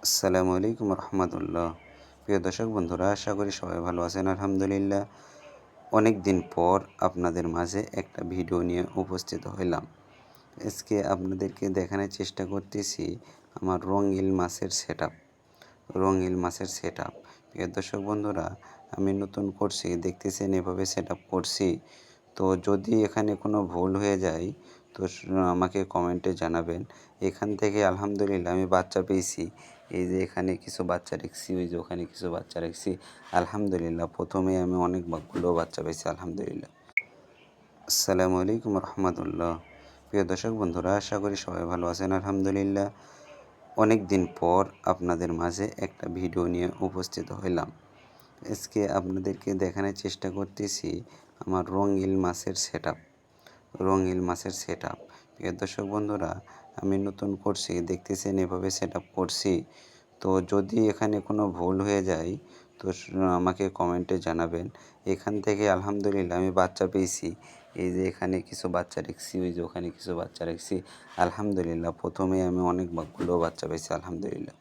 আসসালামু আলাইকুম রহমতুল্লাহ। প্রিয় দর্শক বন্ধুরা, আশা করি সবাই ভালো আছেন আলহামদুলিল্লাহ। অনেক দিন পর আপনাদের মাঝে একটা ভিডিও নিয়ে উপস্থিত হইলাম। আজকে আপনাদেরকে দেখানোর চেষ্টা করতেছি আমার রঙিল মাছের সেট আপ। প্রিয় দর্শক বন্ধুরা, আমি নতুন করছি, দেখতেছেন এভাবে সেট আপ করছি। তো যদি এখানে কোনো ভুল হয়ে যায় তো আমাকে কমেন্টে জানাবেন। এখান থেকে আলহামদুলিল্লাহ আমি বাচ্চা পেয়েছি। এই যে এখানে কিছু বাচ্চা রেখেছি, ওই যে ওখানে কিছু বাচ্চা রেখেছি। আলহামদুলিল্লাহ প্রথমে আমি অনেকগুলো বাচ্চা পেয়েছি আলহামদুলিল্লাহ। আসসালামু আলাইকুম রহমতুল্লাহ। প্রিয় দর্শক বন্ধুরা, আশা করি সবাই ভালো আছেন আলহামদুলিল্লাহ। অনেক দিন পর আপনাদের মাঝে একটা ভিডিও নিয়ে উপস্থিত হইলাম। আজকে আপনাদেরকে দেখানোর চেষ্টা করতেছি আমার রঙিল মাছের সেট আপ। প্রিয় দর্শক বন্ধুরা, আমি নতুন করছি, দেখতেছেন এভাবে সেট আপ করছি। তো যদি এখানে কোনো ভুল হয়ে যায় তো আমাকে কমেন্টে জানাবেন। এখান থেকে আলহামদুলিল্লাহ আমি বাচ্চা পেয়েছি। এই যে এখানে কিছু বাচ্চা রেখেছি, ওই যে ওখানে কিছু বাচ্চা রেখেছি। আলহামদুলিল্লাহ প্রথমে আমি অনেকগুলো বাচ্চা পেয়েছি আলহামদুলিল্লাহ।